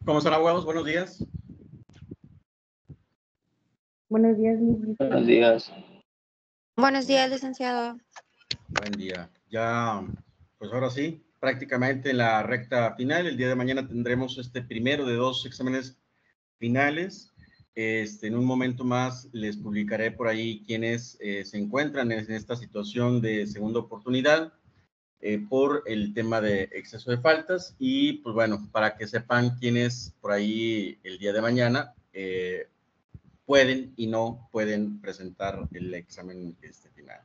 ¿Cómo están, abogados? Buenos días. Buenos días, Luis. Buenos días. Buenos días, licenciado. Buen día. Ya, pues ahora sí, prácticamente en la recta final. El día de mañana tendremos este primero de 2 exámenes finales. En un momento más les publicaré por ahí quienes se encuentran en esta situación de segunda oportunidad por el tema de exceso de faltas y pues bueno, para que sepan quiénes por ahí el día de mañana pueden y no pueden presentar el examen final.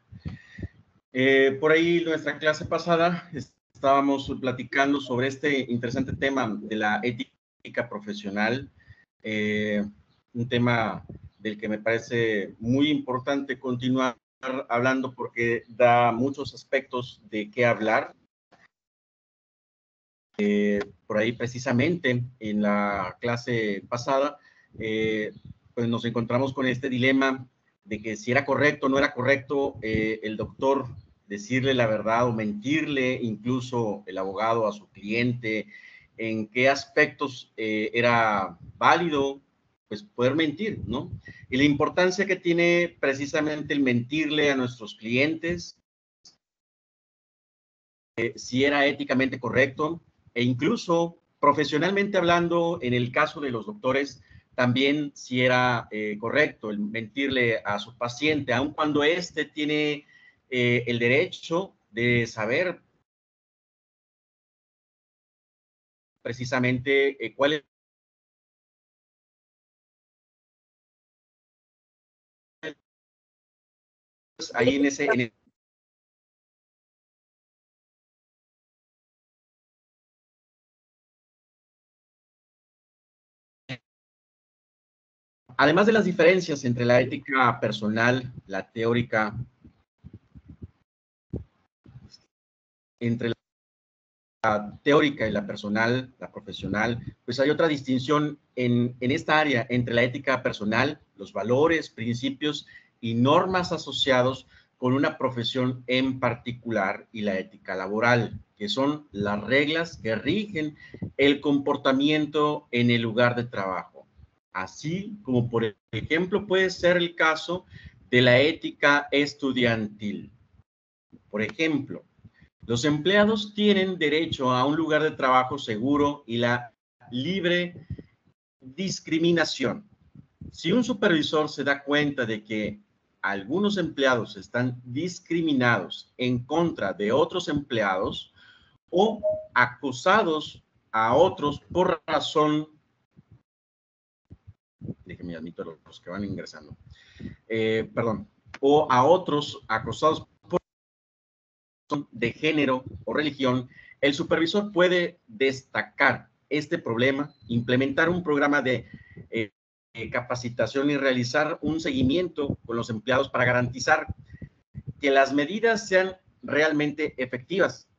Por ahí nuestra clase pasada estábamos platicando sobre este interesante tema de la ética profesional, un tema del que me parece muy importante continuar hablando porque da muchos aspectos de qué hablar. Por ahí precisamente en la clase pasada, pues nos encontramos con este dilema de que si era correcto o no era correcto el doctor decirle la verdad o mentirle, incluso el abogado a su cliente, en qué aspectos era válido pues poder mentir, ¿no? Y la importancia que tiene precisamente el mentirle a nuestros clientes, si era éticamente correcto, e incluso profesionalmente hablando, en el caso de los doctores, también si era correcto el mentirle a su paciente, aun cuando éste tiene el derecho de saber precisamente cuál es ahí en ese además de las diferencias entre la ética personal, la teórica, entre la teórica y la personal, la profesional, pues hay otra distinción en esta área entre la ética personal, los valores, principios y normas asociados con una profesión en particular y la ética laboral, que son las reglas que rigen el comportamiento en el lugar de trabajo. Así como, por ejemplo, puede ser el caso de la ética estudiantil. Por ejemplo, los empleados tienen derecho a un lugar de trabajo seguro y la libre discriminación. Si un supervisor se da cuenta de que algunos empleados están discriminados en contra de otros empleados o acosados a otros por razón, déjenme admito los que van ingresando, o a otros acosados de género o religión, el supervisor puede destacar este problema, implementar un programa de capacitación y realizar un seguimiento con los empleados para garantizar que las medidas sean realmente efectivas.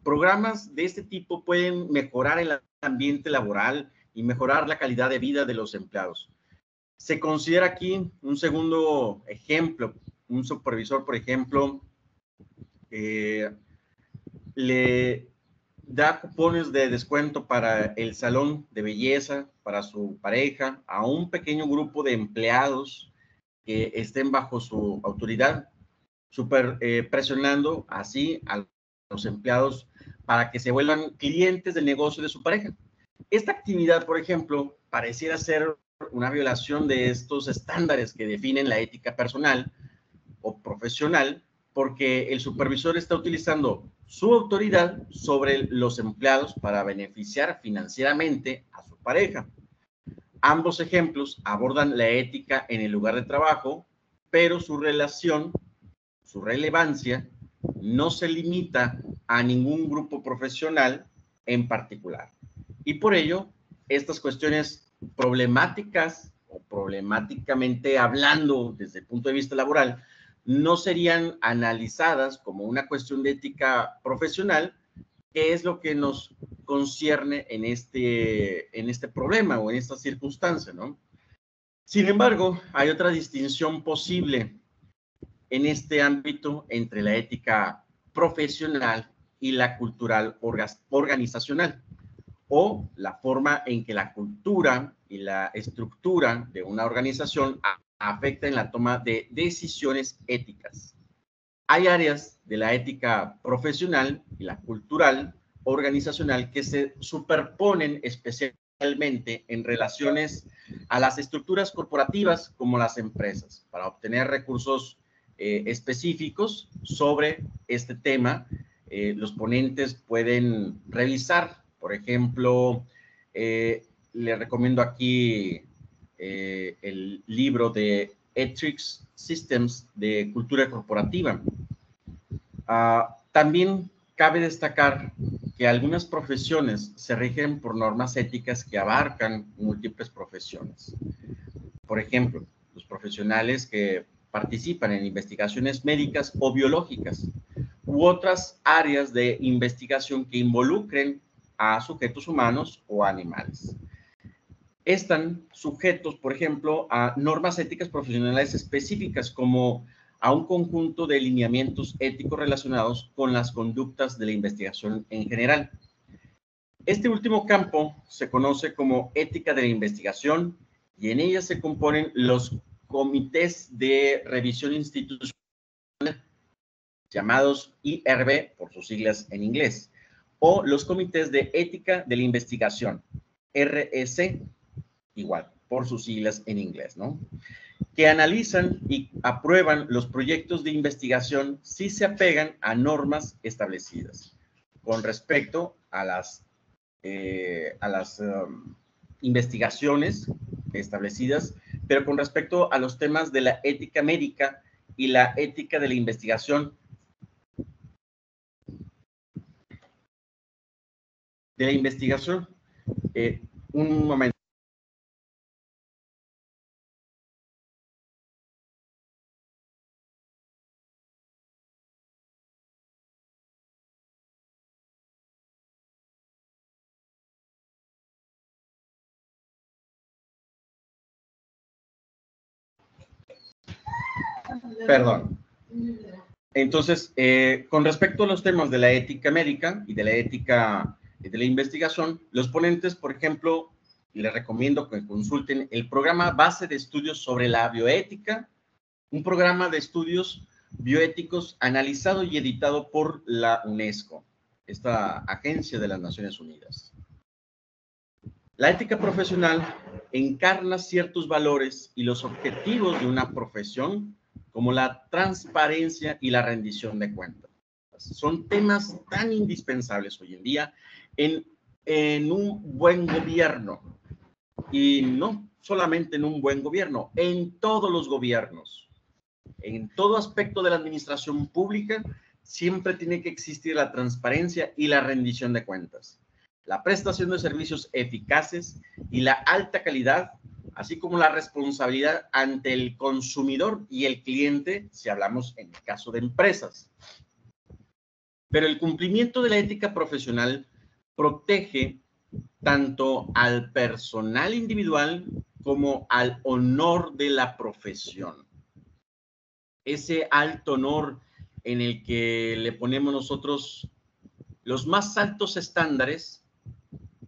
Programas de este tipo pueden mejorar el ambiente laboral y mejorar la calidad de vida de los empleados. Se considera aquí un segundo ejemplo, un supervisor, por ejemplo, le da cupones de descuento para el salón de belleza, para su pareja, a un pequeño grupo de empleados que estén bajo su autoridad, presionando así a los empleados para que se vuelvan clientes del negocio de su pareja. Esta actividad, por ejemplo, pareciera ser una violación de estos estándares que definen la ética personal o profesional, porque el supervisor está utilizando su autoridad sobre los empleados para beneficiar financieramente a su pareja. Ambos ejemplos abordan la ética en el lugar de trabajo, pero su relación, su relevancia, no se limita a ningún grupo profesional en particular. Y por ello, estas cuestiones problemáticas o problemáticamente hablando desde el punto de vista laboral, no serían analizadas como una cuestión de ética profesional, que es lo que nos concierne en este problema o en esta circunstancia, ¿no? Sin embargo, hay otra distinción posible en este ámbito entre la ética profesional y la cultural organizacional. o la forma en que la cultura y la estructura de una organización afecta en la toma de decisiones éticas. Hay áreas de la ética profesional y la cultural organizacional que se superponen especialmente en relaciones a las estructuras corporativas como las empresas para obtener recursos específicos sobre este tema. Los ponentes pueden revisar, por ejemplo, le recomiendo aquí el libro de Ethics Systems de Cultura Corporativa. También cabe destacar que algunas profesiones se rigen por normas éticas que abarcan múltiples profesiones. Por ejemplo, los profesionales que participan en investigaciones médicas o biológicas u otras áreas de investigación que involucren a sujetos humanos o animales. Están sujetos, por ejemplo, a normas éticas profesionales específicas como a un conjunto de lineamientos éticos relacionados con las conductas de la investigación en general. Este último campo se conoce como ética de la investigación y en ella se componen los comités de revisión institucional llamados IRB por sus siglas en inglés, o los comités de ética de la investigación, REC, igual, por sus siglas en inglés, ¿no? Que analizan y aprueban los proyectos de investigación si se apegan a normas establecidas con respecto a las investigaciones establecidas, pero con respecto a los temas de la ética médica y la ética de la investigación un momento. Perdón. Entonces, con respecto a los temas de la ética médica y de la ética de la investigación, los ponentes, por ejemplo, les recomiendo que consulten el programa Base de Estudios sobre la Bioética, un programa de estudios bioéticos analizado y editado por la UNESCO, esta agencia de las Naciones Unidas. La ética profesional encarna ciertos valores y los objetivos de una profesión, como la transparencia y la rendición de cuentas. Son temas tan indispensables hoy en día en un buen gobierno, y no solamente en un buen gobierno, en todos los gobiernos, en todo aspecto de la administración pública, siempre tiene que existir la transparencia y la rendición de cuentas, la prestación de servicios eficaces y la alta calidad, así como la responsabilidad ante el consumidor y el cliente, si hablamos en el caso de empresas. Pero el cumplimiento de la ética profesional protege tanto al personal individual como al honor de la profesión. Ese alto honor en el que le ponemos nosotros los más altos estándares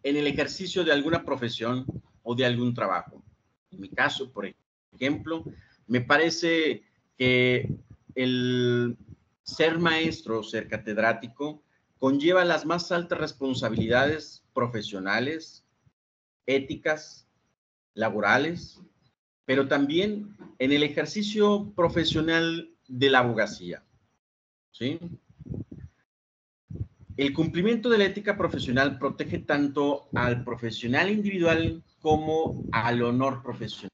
en el ejercicio de alguna profesión o de algún trabajo. En mi caso, por ejemplo, me parece que el ser maestro, ser catedrático, conlleva las más altas responsabilidades profesionales, éticas, laborales, pero también en el ejercicio profesional de la abogacía, ¿sí? El cumplimiento de la ética profesional protege tanto al profesional individual como al honor profesional,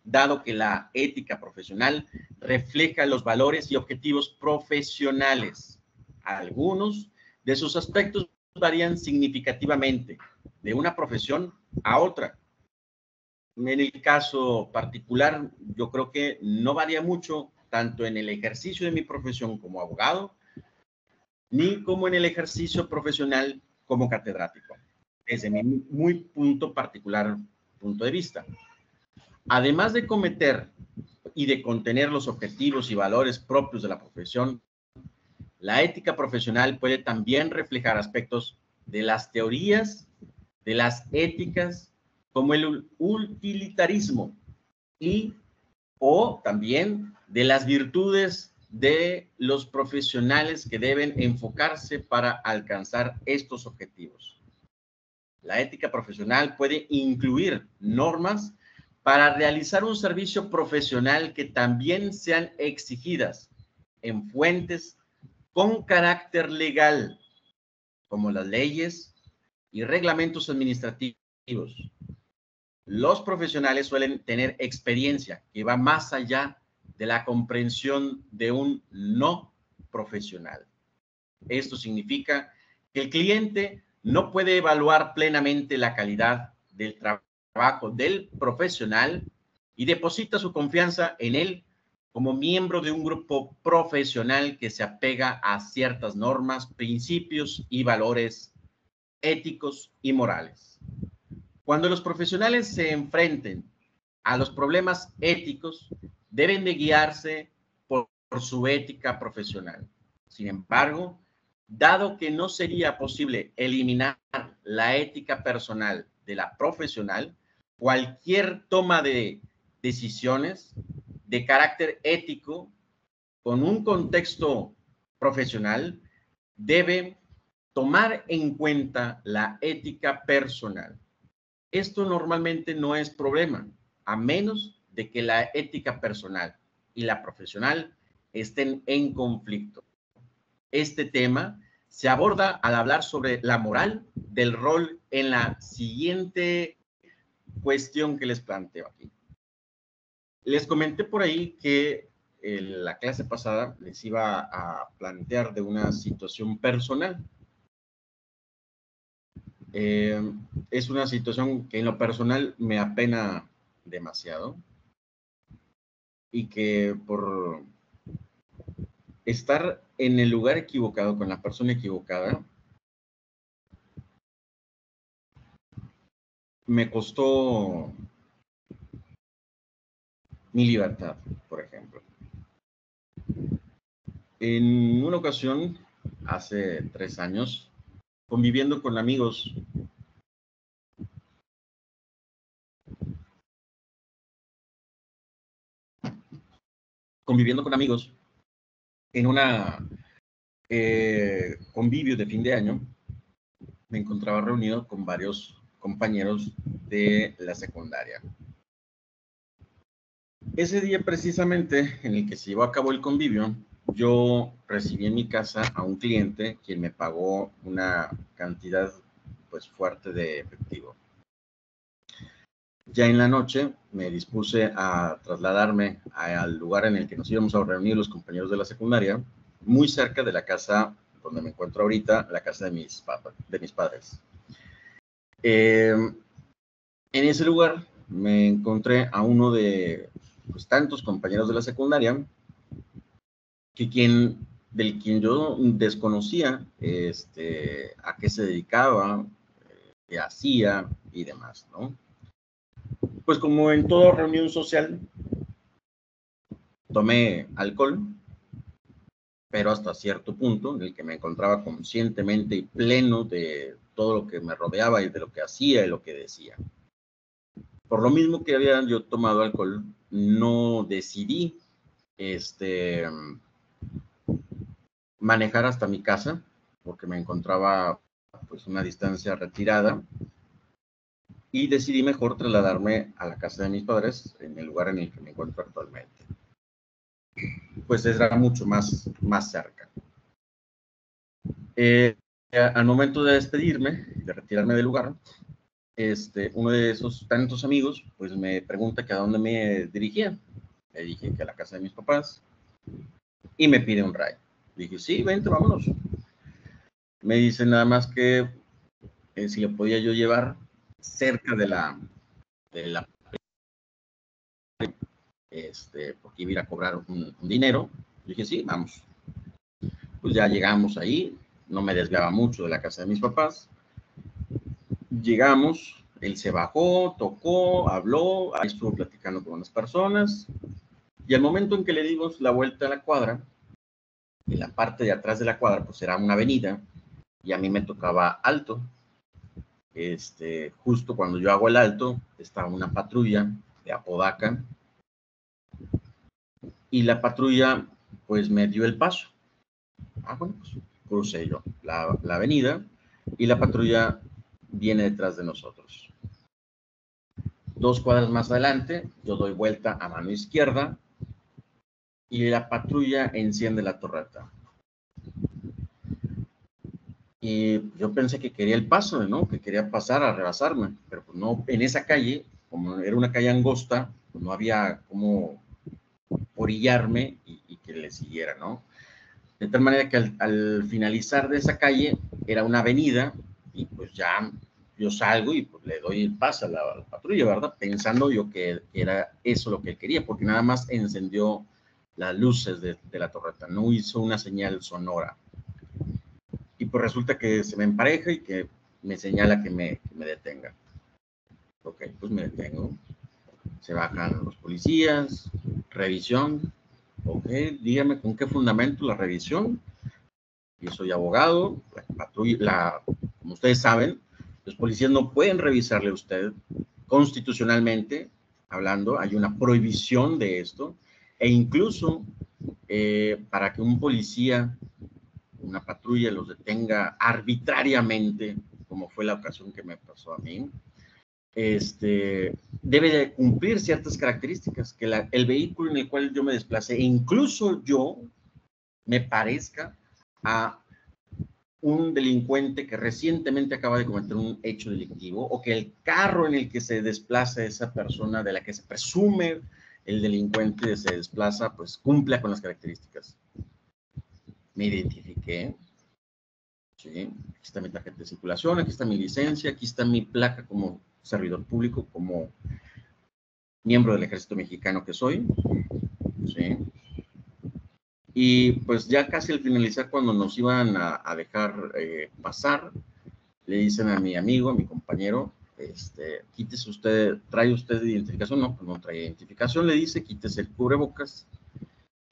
dado que la ética profesional refleja los valores y objetivos profesionales. Algunos de sus aspectos varían significativamente de una profesión a otra. En el caso particular, yo creo que no varía mucho, tanto en el ejercicio de mi profesión como abogado, ni como en el ejercicio profesional como catedrático, desde mi muy particular punto de vista. Además de cometer y de contener los objetivos y valores propios de la profesión, la ética profesional puede también reflejar aspectos de las teorías, de las éticas, como el utilitarismo o también de las virtudes de los profesionales que deben enfocarse para alcanzar estos objetivos. La ética profesional puede incluir normas para realizar un servicio profesional que también sean exigidas en fuentes con carácter legal, como las leyes y reglamentos administrativos. Los profesionales suelen tener experiencia que va más allá de la comprensión de un no profesional. Esto significa que el cliente no puede evaluar plenamente la calidad del trabajo del profesional y deposita su confianza en él como miembro de un grupo profesional que se apega a ciertas normas, principios y valores éticos y morales. Cuando los profesionales se enfrenten a los problemas éticos, deben de guiarse por su ética profesional. Sin embargo, dado que no sería posible eliminar la ética personal de la profesional, cualquier toma de decisiones de carácter ético con un contexto profesional debe tomar en cuenta la ética personal. Esto normalmente no es problema, a menos de que la ética personal y la profesional estén en conflicto. Este tema se aborda al hablar sobre la moral del rol en la siguiente cuestión que les planteo aquí. Les comenté por ahí que en la clase pasada les iba a plantear de una situación personal. Es una situación que en lo personal me apena demasiado y que por estar en el lugar equivocado con la persona equivocada me costó mi libertad, por ejemplo. En una ocasión, hace 3 años, conviviendo con amigos, en una convivio de fin de año, me encontraba reunido con varios compañeros de la secundaria. Ese día precisamente en el que se llevó a cabo el convivio, yo recibí en mi casa a un cliente quien me pagó una cantidad pues fuerte de efectivo. Ya en la noche me dispuse a trasladarme al lugar en el que nos íbamos a reunir los compañeros de la secundaria, muy cerca de la casa donde me encuentro ahorita, la casa de mis padres. En ese lugar me encontré a uno de pues, tantos compañeros de la secundaria del quien yo desconocía a qué se dedicaba, qué hacía y demás, ¿no? Pues como en toda reunión social, tomé alcohol, pero hasta cierto punto en el que me encontraba conscientemente y pleno de todo lo que me rodeaba y de lo que hacía y lo que decía. Por lo mismo que había yo tomado alcohol, no decidí manejar hasta mi casa, porque me encontraba pues una distancia retirada, y decidí mejor trasladarme a la casa de mis padres, en el lugar en el que me encuentro actualmente. Pues era mucho más cerca. Al momento de despedirme, de retirarme del lugar, uno de esos tantos amigos, pues me pregunta que a dónde me dirigía. Le dije que a la casa de mis papás, y me pide un ride. Dije, sí, vente, vámonos. Me dice nada más que si le podía yo llevar cerca de la porque iba a ir a cobrar un dinero. Dije, sí, vamos. Pues ya llegamos ahí, no me desviaba mucho de la casa de mis papás. Llegamos, él se bajó, tocó, habló, ahí estuvo platicando con unas personas, y al momento en que le dimos la vuelta a la cuadra, en la parte de atrás de la cuadra, pues era una avenida, y a mí me tocaba alto. Justo cuando yo hago el alto, estaba una patrulla de Apodaca y la patrulla pues me dio el paso. Bueno, pues crucé yo la avenida y la patrulla viene detrás de nosotros. 2 cuadras más adelante, yo doy vuelta a mano izquierda y la patrulla enciende la torreta. Y yo pensé que quería el paso, ¿no? Que quería pasar a rebasarme, pero pues no, en esa calle, como era una calle angosta, pues no había cómo orillarme y que le siguiera, ¿no? De tal manera que al finalizar de esa calle era una avenida y pues ya yo salgo y pues le doy el paso a la patrulla, ¿verdad? Pensando yo que era eso lo que él quería, porque nada más encendió las luces de la torreta, no hizo una señal sonora. Y pues resulta que se me empareja y que me señala que me detenga. Ok, pues me detengo. Se bajan los policías, revisión. Ok, dígame con qué fundamento la revisión. Yo soy abogado, como ustedes saben, los policías no pueden revisarle a usted constitucionalmente hablando, hay una prohibición de esto, e incluso para que un policía, una patrulla los detenga arbitrariamente, como fue la ocasión que me pasó a mí, debe de cumplir ciertas características, que el vehículo en el cual yo me desplacé, incluso yo, me parezca a un delincuente que recientemente acaba de cometer un hecho delictivo, o que el carro en el que se desplaza esa persona de la que se presume el delincuente se desplaza, pues cumpla con las características. Me identifiqué, ¿sí? Aquí está mi tarjeta de circulación, aquí está mi licencia, aquí está mi placa como servidor público, como miembro del Ejército Mexicano que soy, ¿sí? Y pues ya casi al finalizar, cuando nos iban a dejar pasar, le dicen a mi amigo, a mi compañero, quítese usted, ¿trae usted identificación? No, pues no trae identificación, le dice, quítese el cubrebocas.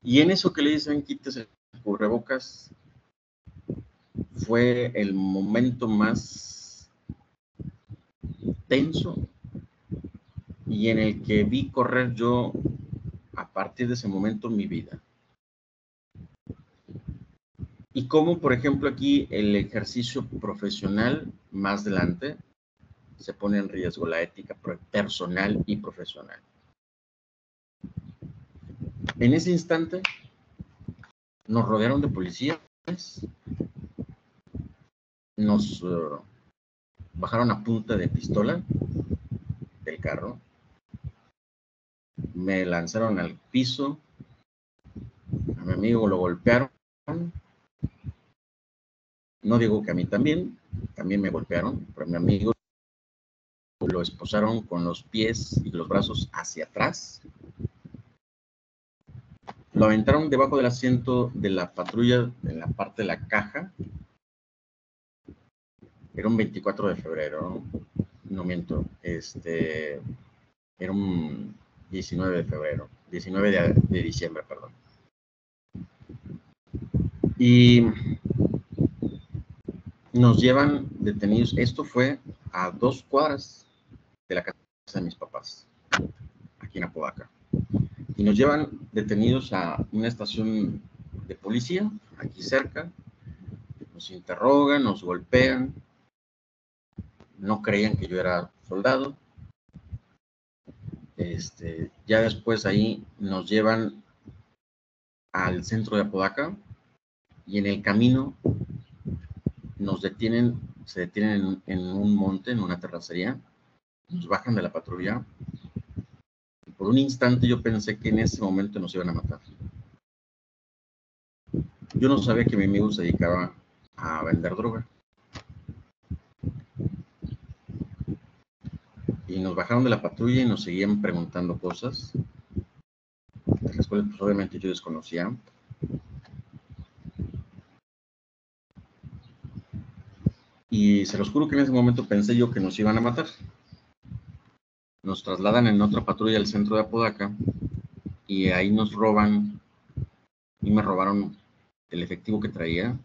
Y en eso que le dicen, quítese el cubrebocas, fue el momento más tenso y en el que vi correr yo, a partir de ese momento, mi vida. Y cómo, por ejemplo, aquí el ejercicio profesional, más adelante, se pone en riesgo la ética personal y profesional. En ese instante, nos rodearon de policías, nos bajaron a punta de pistola del carro, me lanzaron al piso, a mi amigo lo golpearon, no digo que a mí también me golpearon, pero a mi amigo lo esposaron con los pies y los brazos hacia atrás, lo aventaron debajo del asiento de la patrulla en la parte de la caja. Era un 24 de febrero, no miento, era un 19 de febrero, 19 de diciembre, perdón. Y nos llevan detenidos, esto fue a 2 cuadras de la casa de mis papás, aquí en Apodaca. Y nos llevan detenidos a una estación de policía, aquí cerca, nos interrogan, nos golpean, no creían que yo era soldado. Ya después ahí nos llevan al centro de Apodaca y en el camino nos detienen, se detienen en un monte, en una terracería, nos bajan de la patrulla y por un instante yo pensé que en ese momento nos iban a matar. Yo no sabía que mi amigo se dedicaba a vender droga. Y nos bajaron de la patrulla y nos seguían preguntando cosas, de las cuales pues obviamente yo desconocía. Y se los juro que en ese momento pensé yo que nos iban a matar. Nos trasladan en otra patrulla al centro de Apodaca y ahí nos roban, y me robaron el efectivo que traía,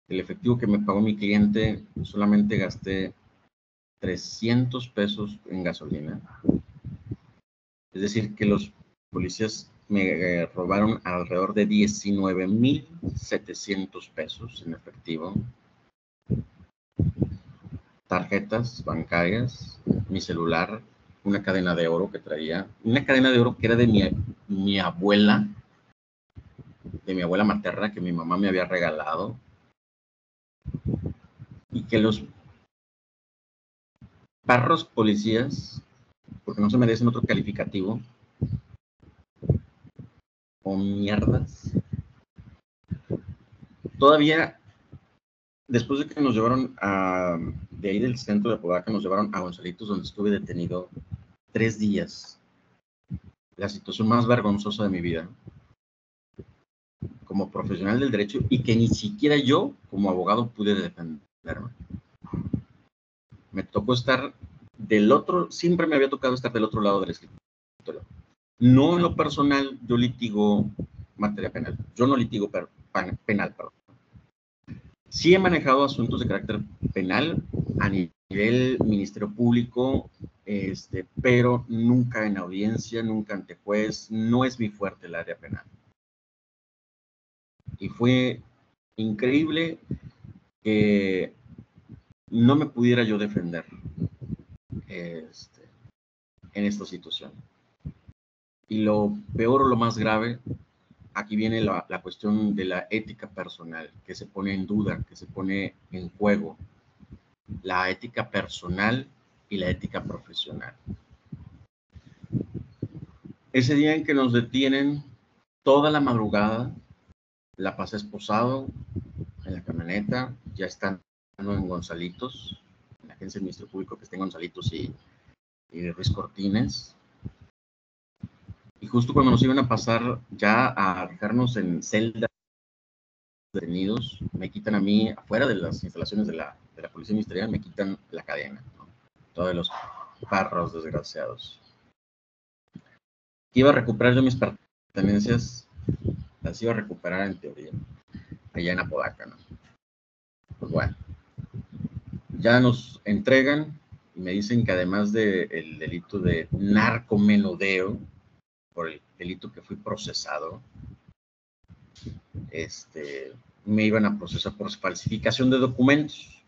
el efectivo que me pagó mi cliente, solamente gasté 300 pesos en gasolina. Es decir, que los policías me robaron alrededor de 19,700 pesos en efectivo, tarjetas bancarias, mi celular, una cadena de oro que traía, una cadena de oro que era de mi abuela, materna, que mi mamá me había regalado, y que los perros policías, porque no se merecen otro calificativo, o mierdas, todavía después de que nos llevaron de ahí del centro de Apodaca, nos llevaron a Gonzalitos, donde estuve detenido 3 días. La situación más vergonzosa de mi vida como profesional del derecho, y que ni siquiera yo, como abogado, pude defenderme. Me tocó estar siempre me había tocado estar del otro lado del escritorio. No en lo personal, yo litigo materia penal. Yo no litigo penal, perdón. Sí he manejado asuntos de carácter penal a nivel Ministerio Público, pero nunca en audiencia, nunca ante juez. No es mi fuerte el área penal. Y fue increíble que no me pudiera yo defender en esta situación. Y lo peor o lo más grave, aquí viene la cuestión de la ética personal, que se pone en duda, que se pone en juego. La ética personal y la ética profesional. Ese día en que nos detienen, toda la madrugada, la pasé esposado en la camioneta, ya estando en Gonzalitos, en la agencia del Ministerio Público que está en Gonzalitos y Ruiz Cortines. Y justo cuando nos iban a pasar ya a dejarnos en celdas detenidos, me quitan a mí, afuera de las instalaciones de la Policía Ministerial, me quitan la cadena, ¿no? Todos los parros desgraciados. Iba a recuperar yo mis pertenencias, las iba a recuperar en teoría, allá en Apodaca, ¿no? Pues bueno, ya nos entregan y me dicen que además del delito de narcomenudeo, por el delito que fui procesado, me iban a procesar por falsificación de documentos,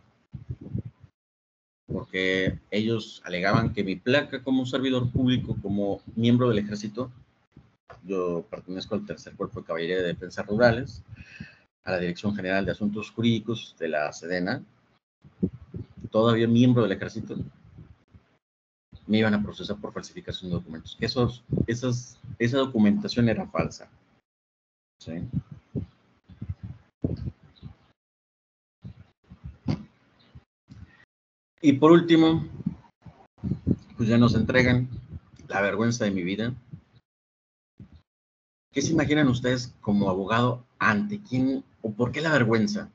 porque ellos alegaban que mi placa como servidor público, como miembro del ejército, yo pertenezco al tercer cuerpo de caballería de defensas rurales, a la Dirección General de Asuntos Jurídicos de la Sedena, todavía miembro del ejército, me iban a procesar por falsificación de documentos. Esa documentación era falsa. ¿Sí? Y por último, pues ya nos entregan la vergüenza de mi vida. ¿Qué se imaginan ustedes como abogado? ¿Ante quién o por qué la vergüenza?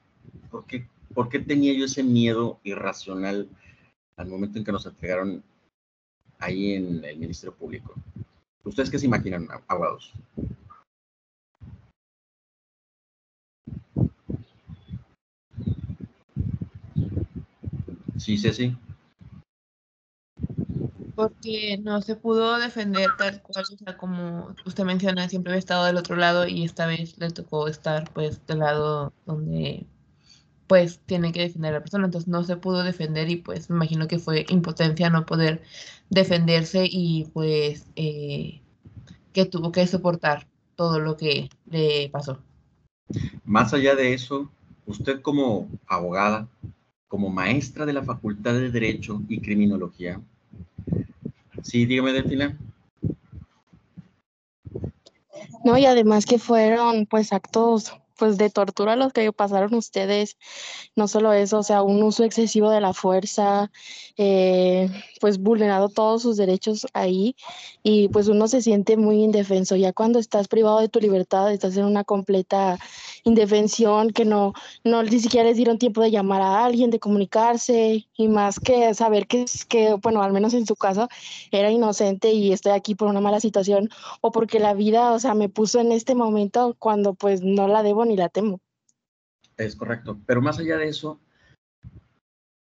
¿Por qué tenía yo ese miedo irracional al momento en que nos entregaron ahí en el Ministerio Público? ¿Ustedes qué se imaginan, abogados? Sí, Ceci. Porque no se pudo defender tal cual, o sea, como usted menciona, siempre había estado del otro lado y esta vez le tocó estar pues del lado donde pues tiene que defender a la persona, entonces no se pudo defender y pues me imagino que fue impotencia no poder defenderse y pues que tuvo que soportar todo lo que le pasó. Más allá de eso, usted como abogada, como maestra de la Facultad de Derecho y Criminología, sí, dígame, Delfina. No, y además que fueron pues actos pues de tortura los que pasaron ustedes, no solo eso, o sea, un uso excesivo de la fuerza, pues vulnerado todos sus derechos ahí y pues uno se siente muy indefenso, ya cuando estás privado de tu libertad, estás en una completa indefensión que ni siquiera les dieron tiempo de llamar a alguien, de comunicarse y más que saber que bueno, al menos en su caso, era inocente y estoy aquí por una mala situación o porque la vida, o sea, me puso en este momento cuando pues no la debo ni la temo. Es correcto. Pero más allá de eso,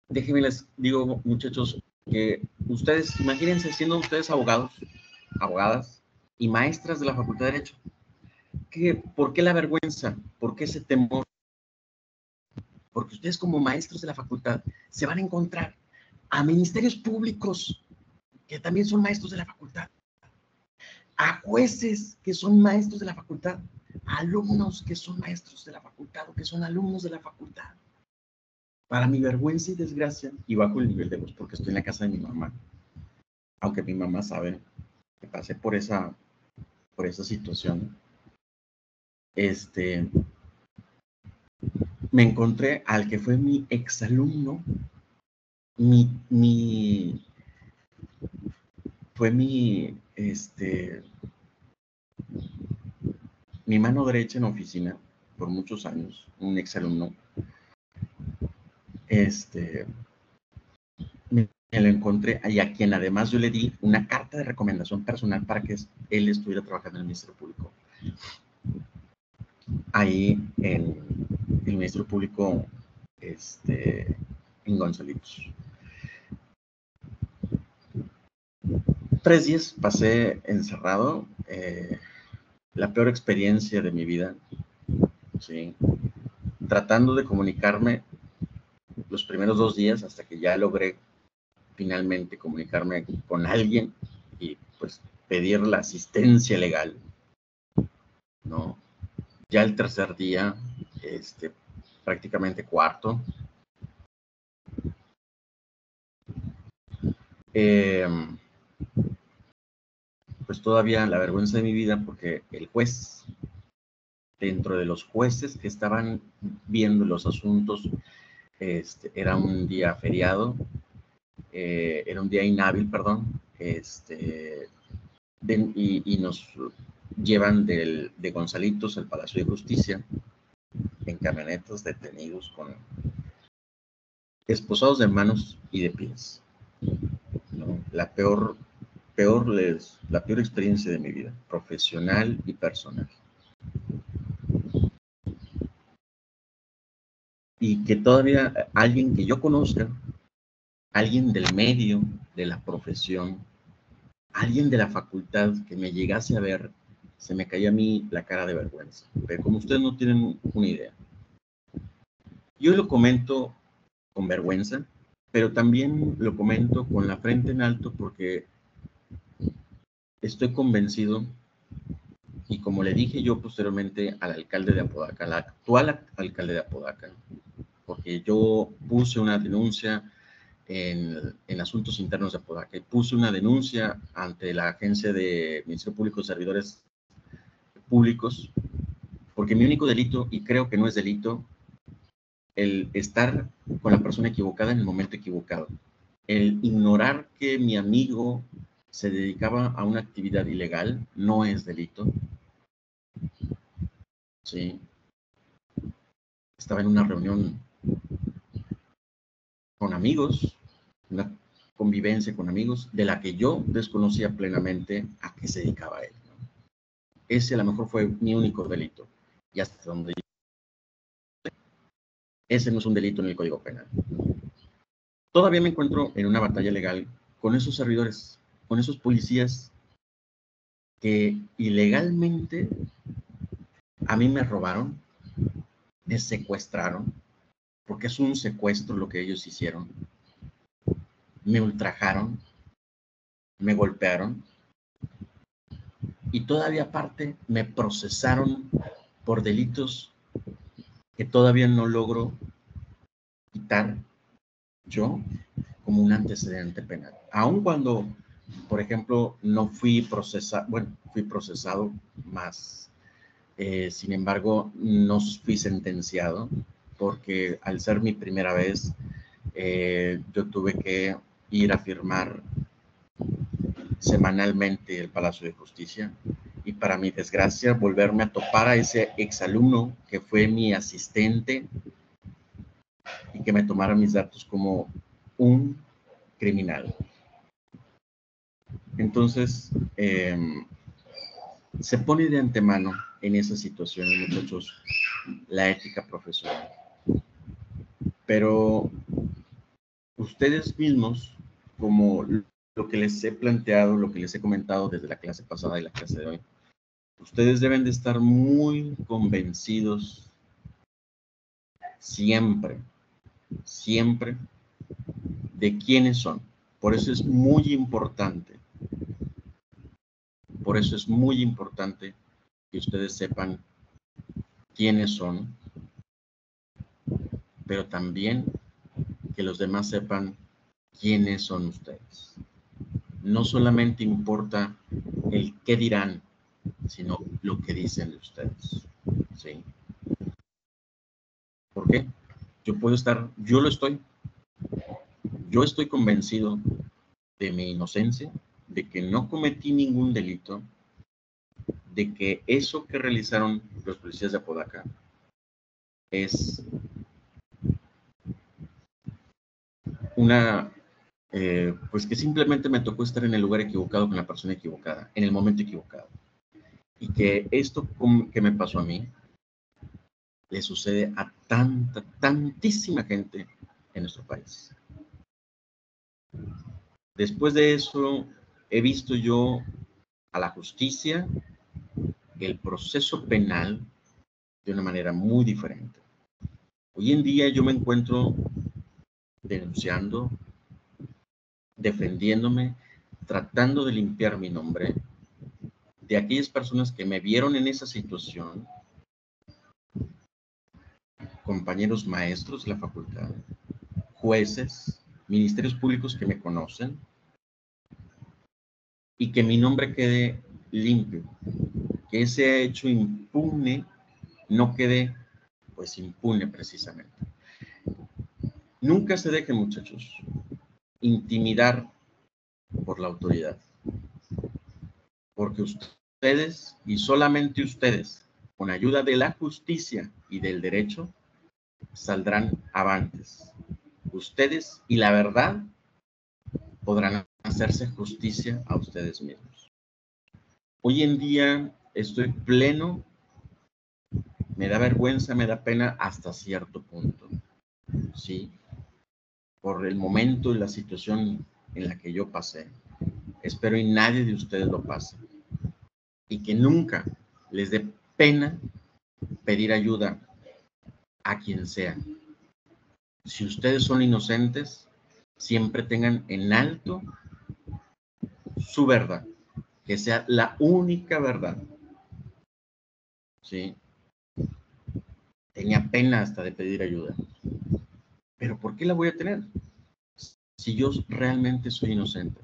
déjenme les digo, muchachos, que ustedes, imagínense siendo ustedes abogados, abogadas y maestras de la Facultad de Derecho. ¿Por qué la vergüenza? ¿Por qué ese temor? Porque ustedes como maestros de la facultad se van a encontrar a ministerios públicos que también son maestros de la facultad, a jueces que son maestros de la facultad, a alumnos que son maestros de la facultad o que son alumnos de la facultad. Para mi vergüenza y desgracia, y bajo el nivel de voz porque estoy en la casa de mi mamá, aunque mi mamá sabe que pasé por esa situación, me encontré al que fue mi exalumno, fue mi mano derecha en oficina por muchos años, un exalumno. Me lo encontré y a quien además yo le di una carta de recomendación personal para que él estuviera trabajando en el Ministerio Público. Ahí en el Ministerio Público en Gonzalitos. 3 días pasé encerrado, la peor experiencia de mi vida, ¿sí? Tratando de comunicarme los primeros 2 días hasta que ya logré finalmente comunicarme con alguien y pues pedir la asistencia legal, ¿no? Ya el tercer día, prácticamente cuarto, pues todavía la vergüenza de mi vida porque el juez, dentro de los jueces que estaban viendo los asuntos, era un día feriado, era un día inhábil, perdón, y nos llevan de Gonzalitos al Palacio de Justicia en camionetas detenidos con esposados de manos y de pies, ¿no? La peor experiencia de mi vida, profesional y personal. Y que todavía alguien que yo conozca, alguien del medio, de la profesión, alguien de la facultad que me llegase a ver, se me caía a mí la cara de vergüenza. Pero como ustedes no tienen una idea. Yo lo comento con vergüenza, pero también lo comento con la frente en alto porque estoy convencido, y como le dije yo posteriormente al alcalde de Apodaca, al actual alcalde de Apodaca, porque yo puse una denuncia en asuntos internos de Apodaca y puse una denuncia ante la agencia de Ministerio Público de Servidores Públicos, porque mi único delito, y creo que no es delito, el estar con la persona equivocada en el momento equivocado, el ignorar que mi amigo se dedicaba a una actividad ilegal no es delito. Sí. Estaba en una reunión con amigos, una convivencia con amigos, de la que yo desconocía plenamente a qué se dedicaba él, ¿no? Ese a lo mejor fue mi único delito. Y hasta donde ese no es un delito en el Código Penal. Todavía me encuentro en una batalla legal con esos servidores, con esos policías que ilegalmente a mí me robaron, me secuestraron, porque es un secuestro lo que ellos hicieron. Me ultrajaron, me golpearon y todavía aparte me procesaron por delitos que todavía no logro quitar yo como un antecedente penal. Aun cuando, por ejemplo, no fui procesado, bueno, fui procesado más, sin embargo, no fui sentenciado porque al ser mi primera vez, yo tuve que ir a firmar semanalmente el Palacio de Justicia y para mi desgracia volverme a topar a ese exalumno que fue mi asistente y que me tomara mis datos como un criminal. Entonces, se pone de antemano en esa situación, muchachos, la ética profesional. Pero ustedes mismos, como lo que les he planteado, lo que les he comentado desde la clase pasada y la clase de hoy, ustedes deben de estar muy convencidos siempre, siempre de quiénes son. Por eso es muy importante. Por eso es muy importante que ustedes sepan quiénes son, pero también que los demás sepan quiénes son ustedes. No solamente importa el qué dirán, sino lo que dicen de ustedes. ¿Sí? ¿Por qué? Yo estoy convencido de mi inocencia, de que no cometí ningún delito, de que eso que realizaron los policías de Apodaca es pues que simplemente me tocó estar en el lugar equivocado con la persona equivocada, en el momento equivocado. Y que esto que me pasó a mí le sucede a tantísima gente en nuestro país. Después de eso, he visto yo a la justicia, el proceso penal, de una manera muy diferente. Hoy en día yo me encuentro denunciando, defendiéndome, tratando de limpiar mi nombre de aquellas personas que me vieron en esa situación, compañeros maestros de la facultad, jueces, ministerios públicos que me conocen, y que mi nombre quede limpio, que ese hecho impune no quede pues impune precisamente. Nunca se dejen, muchachos, intimidar por la autoridad, porque ustedes y solamente ustedes, con ayuda de la justicia y del derecho, saldrán avantes. Ustedes y la verdad podrán hacerse justicia a ustedes mismos. Hoy en día estoy pleno, me da vergüenza, me da pena hasta cierto punto, ¿sí? Por el momento y la situación en la que yo pasé. Espero y nadie de ustedes lo pase. Y que nunca les dé pena pedir ayuda a quien sea. Si ustedes son inocentes, siempre tengan en alto su verdad, que sea la única verdad. ¿Sí? Tenía pena hasta de pedir ayuda. ¿Pero por qué la voy a tener? Si yo realmente soy inocente.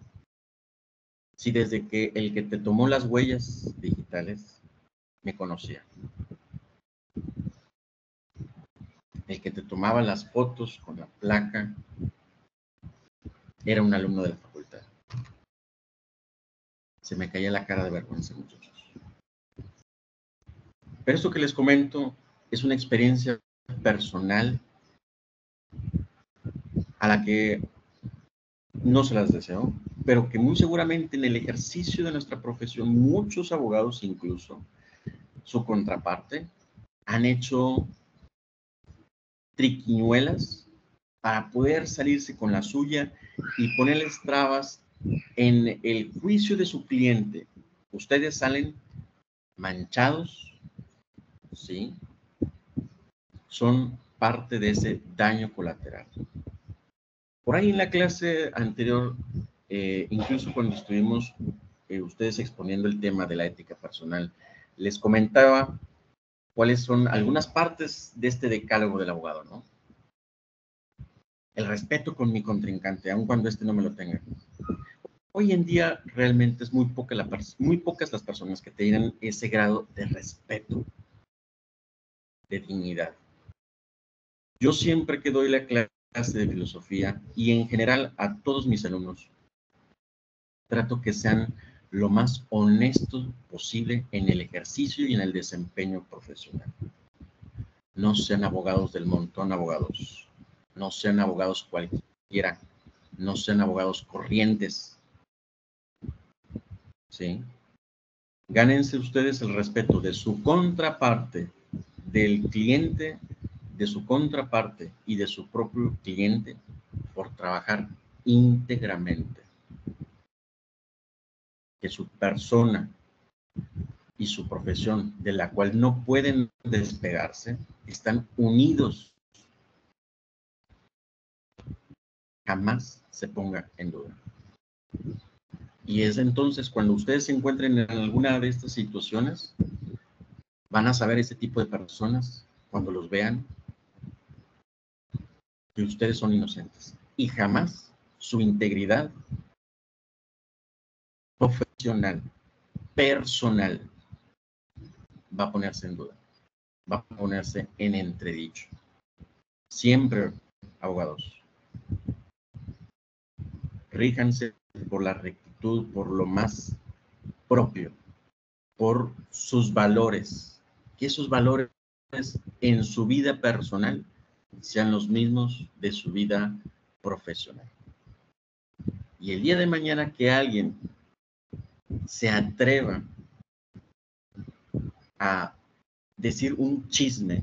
Si desde que el que te tomó las huellas digitales me conocía. El que te tomaba las fotos con la placa era un alumno de la facultad. Se me caía la cara de vergüenza, muchachos. Pero esto que les comento es una experiencia personal a la que no se las deseo, pero que muy seguramente en el ejercicio de nuestra profesión, muchos abogados incluso, su contraparte, han hecho triquiñuelas para poder salirse con la suya y ponerles trabas en el juicio de su cliente. Ustedes salen manchados, ¿sí? Son parte de ese daño colateral. Por ahí en la clase anterior, incluso cuando estuvimos ustedes exponiendo el tema de la ética personal, les comentaba cuáles son algunas partes de este decálogo del abogado, ¿no? El respeto con mi contrincante, aun cuando no me lo tenga. Hoy en día realmente es muy pocas las personas que tienen ese grado de respeto, de dignidad. Yo siempre que doy la clase de filosofía y en general a todos mis alumnos, trato que sean lo más honestos posible en el ejercicio y en el desempeño profesional. No sean abogados del montón, abogados. No sean abogados cualquiera. No sean abogados corrientes. ¿Sí? Gánense ustedes el respeto de su contraparte, del cliente, de su contraparte y de su propio cliente por trabajar íntegramente. Que su persona y su profesión, de la cual no pueden despegarse, están unidos. Jamás se ponga en duda. Y es entonces cuando ustedes se encuentren en alguna de estas situaciones, van a saber ese tipo de personas, cuando los vean, que ustedes son inocentes. Y jamás su integridad profesional, personal, va a ponerse en duda, va a ponerse en entredicho. Siempre, abogados, ríjanse por la rectitud, por lo más propio, por sus valores, que esos valores en su vida personal sean los mismos de su vida profesional. Y el día de mañana que alguien se atreva a decir un chisme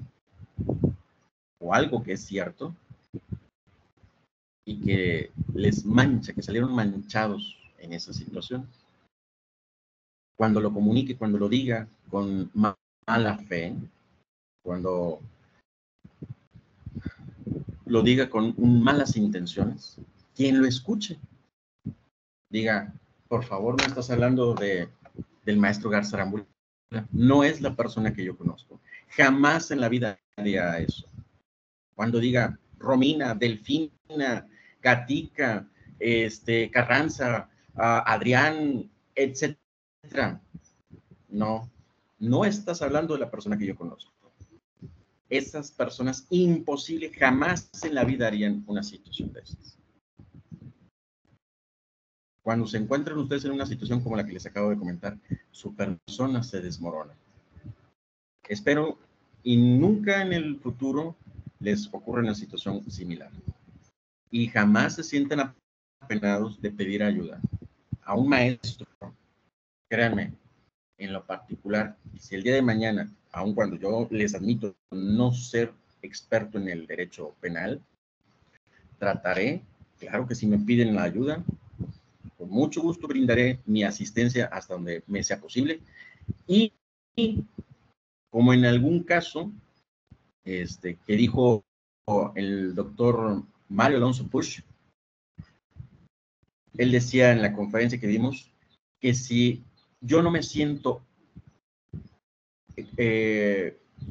o algo que es cierto y que les mancha, que salieron manchados en esa situación, cuando lo comunique, cuando lo diga con mala fe, cuando lo diga con malas intenciones, quien lo escuche diga, por favor, no estás hablando del maestro Garza Aramburu, no es la persona que yo conozco, jamás en la vida haría eso. Cuando diga Romina, Delfina, Gatica, Carranza, Adrián, etcétera, no estás hablando de la persona que yo conozco. Esas personas, imposible, jamás en la vida harían una situación de esas. Cuando se encuentran ustedes en una situación como la que les acabo de comentar, su persona se desmorona. Espero y nunca en el futuro les ocurra una situación similar. Y jamás se sienten apenados de pedir ayuda a un maestro. Créanme, en lo particular, si el día de mañana, aun cuando yo les admito no ser experto en el derecho penal, trataré, claro que si me piden la ayuda, con mucho gusto brindaré mi asistencia hasta donde me sea posible. Y como en algún caso que dijo el doctor Mario Alonso Push, él decía en la conferencia que dimos que si yo no me siento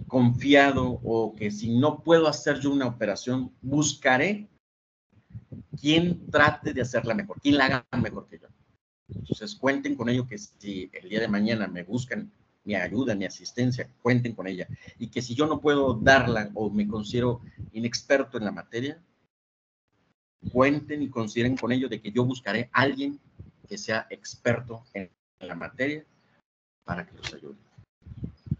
confiado o que si no puedo hacer yo una operación, buscaré quien trate de hacerla mejor, quien la haga mejor que yo. Entonces cuenten con ello, que si el día de mañana me buscan mi ayuda, mi asistencia, cuenten con ella. Y que si yo no puedo darla o me considero inexperto en la materia, cuenten y consideren con ello de que yo buscaré a alguien que sea experto en la materia para que los ayude.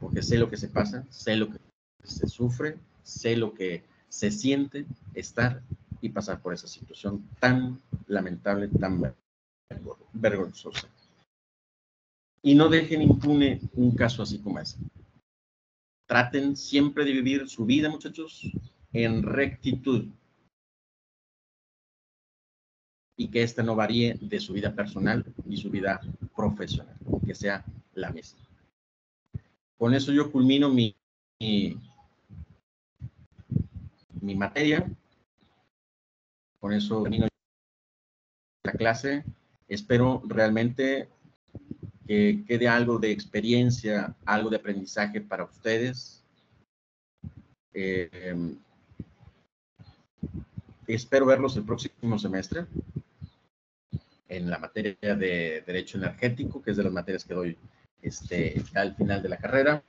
Porque sé lo que se pasa, sé lo que se sufre, sé lo que se siente estar y pasar por esa situación tan lamentable, tan vergonzosa. Y no dejen impune un caso así como ese. Traten siempre de vivir su vida, muchachos, en rectitud. Y que esta no varíe de su vida personal y su vida profesional, que sea la misma. Con eso yo culmino mi materia. Con eso termino la clase. Espero realmente que quede algo de experiencia, algo de aprendizaje para ustedes. Espero verlos el próximo semestre en la materia de Derecho Energético, que es de las materias que doy al final de la carrera.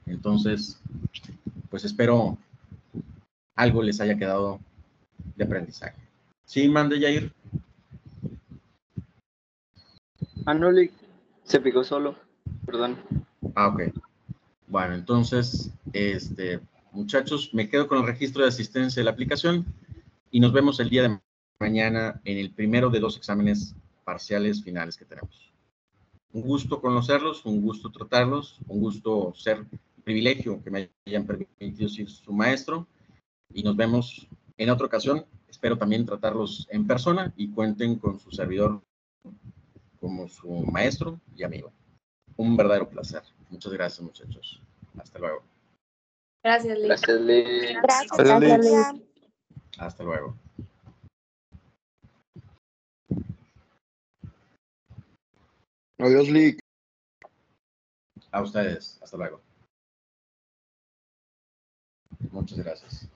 Entonces, pues espero algo les haya quedado de aprendizaje. ¿Sí, mande, Jair? Anoli se picó solo, perdón. Ok. Bueno, entonces, muchachos, me quedo con el registro de asistencia de la aplicación y nos vemos el día de mañana en el primero de 2 exámenes parciales finales que tenemos. Un gusto conocerlos, un gusto tratarlos, un gusto ser privilegio que me hayan permitido ser su maestro y nos vemos en otra ocasión. Espero también tratarlos en persona y cuenten con su servidor como su maestro y amigo. Un verdadero placer. Muchas gracias, muchachos. Hasta luego. Gracias, Lick. Gracias, Lick. Gracias, Gracias, Lick. Lick. Hasta luego. Adiós, Lick. A ustedes. Hasta luego. Muchas gracias.